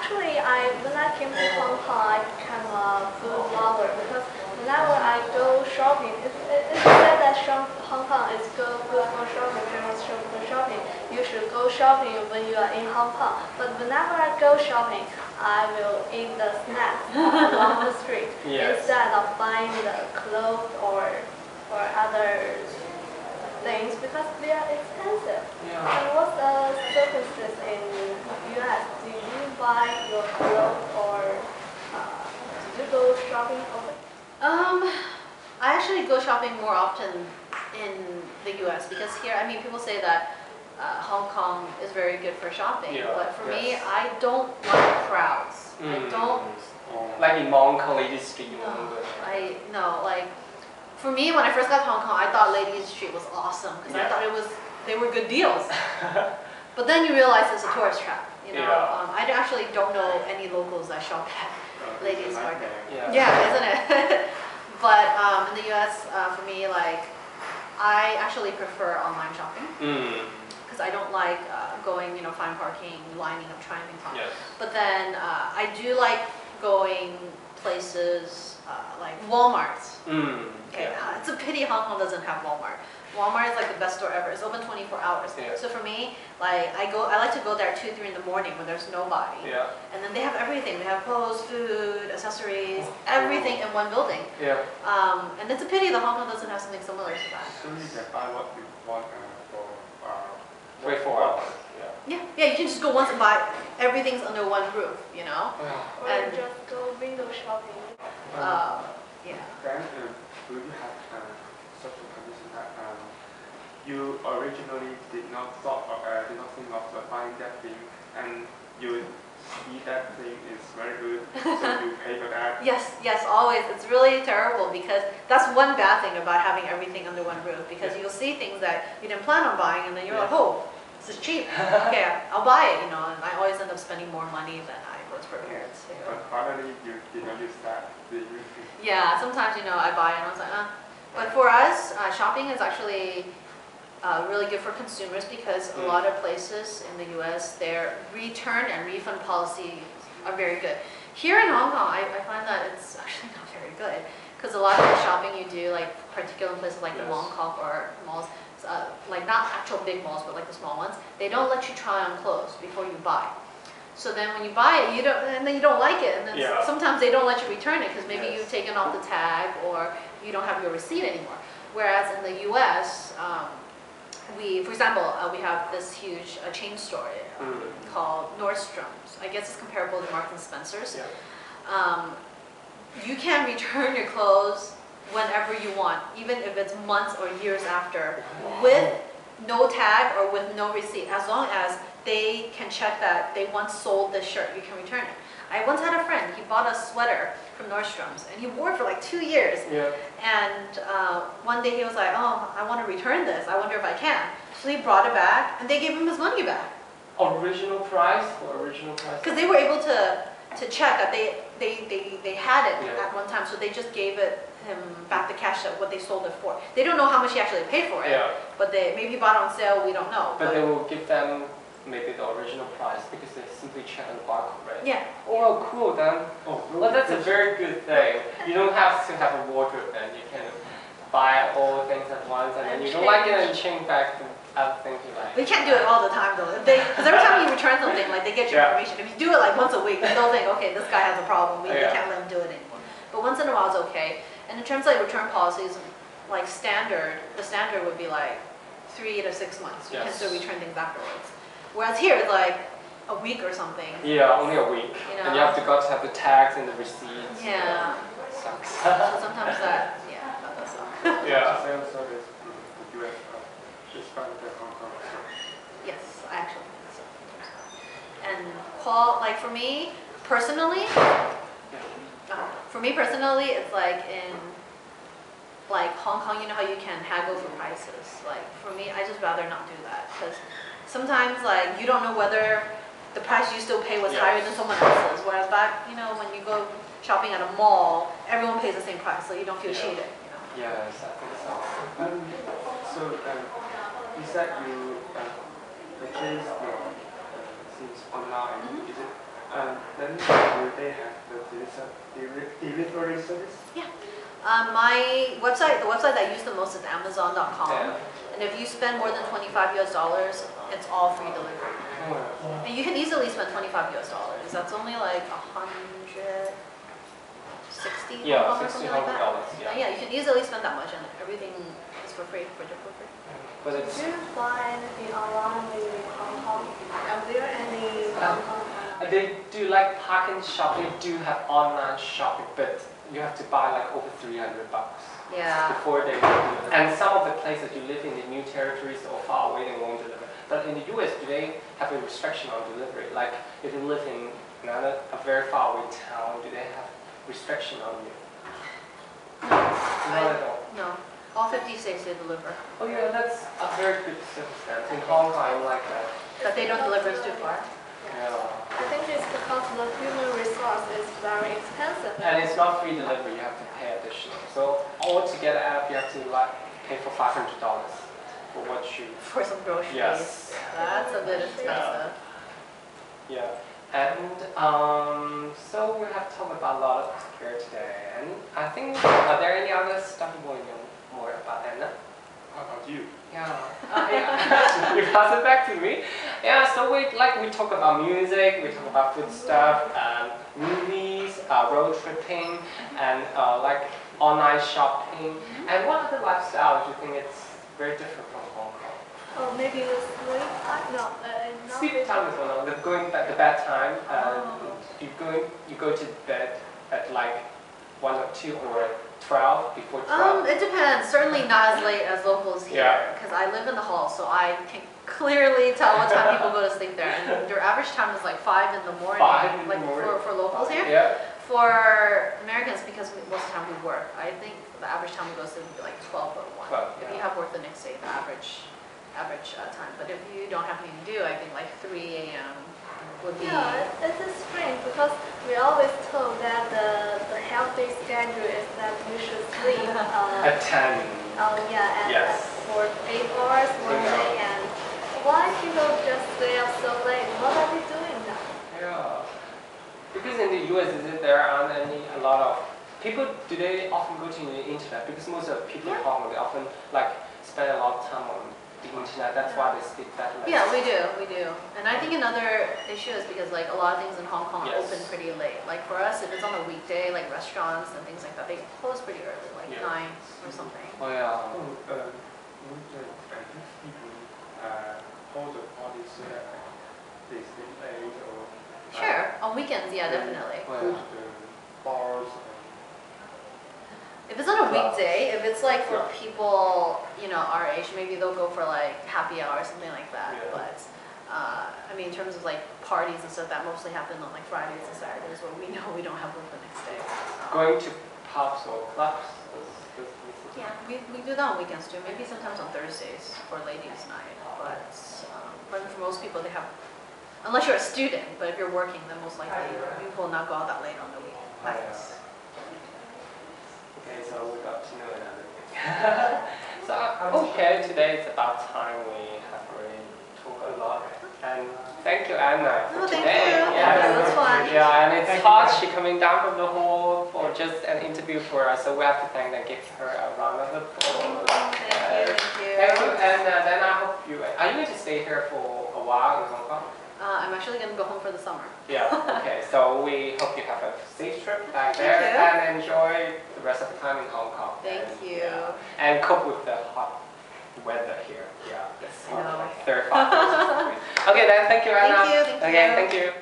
Actually, when I came to Hong Kong, I became a food lover because whenever I go shopping, it's said that Hong Kong is good for shopping, famous for shopping. You should go shopping when you are in Hong Kong. But whenever I go shopping, I will eat the snacks along the street instead of buying the clothes or other things because they are expensive. And what's the circumstances in US? Do you buy your clothes or do you go shopping often? I actually go shopping more often in the US because here, I mean, people say that Hong Kong is very good for shopping, but for me, I don't like crowds. I don't. Like in Mong Kong Lady Street. Like for me, when I first got to Hong Kong, I thought Ladies Street was awesome because I thought they were good deals. But then you realize it's a tourist trap. I actually don't know any locals that shop at Ladies Market. Isn't it? But in the US, for me, like I actually prefer online shopping because I don't like going, find parking, lining up, trying things on. But then I do like going places like Walmart. It's a pity Hong Kong doesn't have Walmart. Walmart is like the best store ever. It's open 24 hours. So for me, like I like to go there 2, 3 in the morning when there's nobody. And then they have everything. They have clothes, food, accessories, everything in one building. And it's a pity that Hong Kong doesn't have something similar to that. So you can buy what you want for 24 hours. Yeah, you can just go once and buy everything's under one roof, Or And just go window shopping. Then do you have such a condition that you originally did not think of buying that thing, and you see that thing is very good, so you pay for that? Yes, always. It's really terrible because that's one bad thing about having everything under one roof because you'll see things that you didn't plan on buying and then you're like, oh, this is cheap. Okay, I'll buy it, and I always end up spending more money than I was prepared to. But finally, you did not use that, did you? Yeah, sometimes, I buy it and I was like, But for us, shopping is actually really good for consumers because a lot of places in the US, their return and refund policies are very good. Here in Hong Kong, I find that it's actually not very good because a lot of the shopping you do, like particular places like the Mong Kok or malls, like not actual big malls, but like the small ones, they don't let you try on clothes before you buy. So then when you buy it, and then you don't like it, and then sometimes they don't let you return it because maybe you've taken off the tag or you don't have your receipt anymore. Whereas in the US, for example, we have this huge chain store called Nordstrom's. I guess it's comparable to Marks and Spencer's. You can return your clothes whenever you want, even if it's months or years after, with no tag or with no receipt, as long as they can check that they once sold this shirt, you can return it. I once had a friend, he bought a sweater from Nordstrom's and he wore it for like 2 years. And one day he was like, oh, I want to return this, I wonder if I can. So he brought it back and they gave him his money back. Original price or original price? Because they were able to check that they had it at one time, so they just gave him back the cash that what they sold it for. They don't know how much he actually paid for it, but they maybe bought it on sale, we don't know. But they will give them maybe the original price because they simply check on the barcode, right? Yeah. Oh, cool then. Well, that's a very good thing. You don't have to have a wardrobe then. You can buy all things at once and then you don't like it and change back to other things you like. They can't do it all the time though. Because every time you return something, like they get your information. If you do it like once a week, then they'll think, okay, this guy has a problem. We can't let him do it anymore. But once in a while it's okay. And in terms of like return policies, like the standard would be like 3 to 6 months. You can still return things afterwards. Whereas here it's like a week or something. Yeah, only a week. And you have to have the tags and the receipts. Yeah. Sucks. So sometimes that does suck. Sales service in the US is better than Hong Kong. Yes, I actually think so. And like for me personally, it's like in like Hong Kong, you know how you can haggle for prices. Like for me, I just rather not do that because sometimes like you don't know whether the price you still pay was higher than someone else's. Whereas back, when you go shopping at a mall, everyone pays the same price, so you don't feel cheated. Yes, I think so. So you said you purchase your things online. Is it And then do they have the delivery service? My website, the website that I use the most is Amazon.com. Yeah. And if you spend more than $25 US, it's all free delivery. Oh, And you can easily spend $25 US. That's only like 160 yeah, Hong Kong or something like that. $60. Yeah. Yeah, you can easily spend that much and everything is for free, for free. But Did it's you buy anything online in Hong Kong? Are there any Hong Kong? they do like parking shop. They do have online shopping, but you have to buy like over $300 Yeah. before they deliver. And some of the places you live in the new territories or far away, they won't deliver. But in the US, do they have a restriction on delivery? Like if you live in a very far away town, do they have restriction on you? Not at all. No. All 50 states they deliver. Oh yeah, that's a very good circumstance. In Hong Kong, I like that. But they don't deliver us too far. Yeah. I think it's because the human resource is very expensive. And it's not free delivery, you have to pay additional. So altogether app, you have to like pay for $500 for what you. For some groceries. Yes. That's a bit expensive. Yeah. And so we have talked about a lot here today. And I think, are there any other stuff you want to know more about Anna? How about you? Yeah. Yeah. You pass it back to me. Yeah. So we talk about music, we talk about food stuff, movies, road tripping, and like online shopping. And what other lifestyle do you think it's very different from Hong Kong? Oh, maybe the sleep time? No, not Sleep time is one of them. Going back the bed time. You go to bed at like 1 or 2 or 12 before 12. It depends. Certainly not as late as locals here, Yeah. because I live in the hall, so I can clearly tell what time people go to sleep there. And their average time is like 5 in the morning. 5 in the like morning. for locals here. Yeah. For Americans, because most of the time we work, I think the average time we go to sleep would be like 12 or 1. 12, If yeah. you have work the next day, the average time. But if you don't have anything to do, I think like 3 a.m. would be. Yeah, it's a strange because we always told that the healthy schedule is that you should sleep. At 10. Oh yeah, and Yes. for 8 hours one Yeah. day. And why people just stay up so late? What are they doing now? Yeah. Because in the US, there aren't a lot of people. Do they often go to the internet? Because most of the people in Hong Kong, they often like spend a lot of time on the internet. That's why they sleep that late. Yeah, we do. And I think another issue is because like a lot of things in Hong Kong Yes. open pretty late. Like for us, if it's on a weekday, like restaurants and things like that, they close pretty early, like Yeah. 9 or something. Oh yeah. Would Chinese people hold the parties so that they sleep late or Sure, on weekends, yeah, definitely. Oh, go yeah. to the bars If it's on a weekday, if it's like for Yeah. people, our age, maybe they'll go for like happy hour or something like that. Yeah. But I mean, in terms of like parties and stuff, that mostly happen on like Fridays and Saturdays where we know we don't have work the next day. Going to pubs or clubs. Yeah, we do that on weekends too. Maybe sometimes on Thursdays for ladies' night. But for most people, they have, unless you're a student. But if you're working, then most likely you will not go out that late on the weeknights. Okay, so we got to know another thing. So okay, today it's about time we have already talked a lot. And thank you, Anna, for Oh, thank today. you. Yeah. It was fun. Yeah, and it's hot. She coming down from the hall for just an interview for us, so we have to thank and give her a round of applause. Thank you. Thank you, and then I hope you. Are you going to stay here for a while in Hong Kong? I'm actually going to go home for the summer. Yeah. Okay. So we hope you have a safe trip back Thank there you. and enjoy the rest of the time in Hong Kong. Thank And, you. yeah, and cope with the hot weather here. Yeah. It's I know. like 35 degrees. Okay, then. Thank you, Anna. Thank you. Okay. Thank you.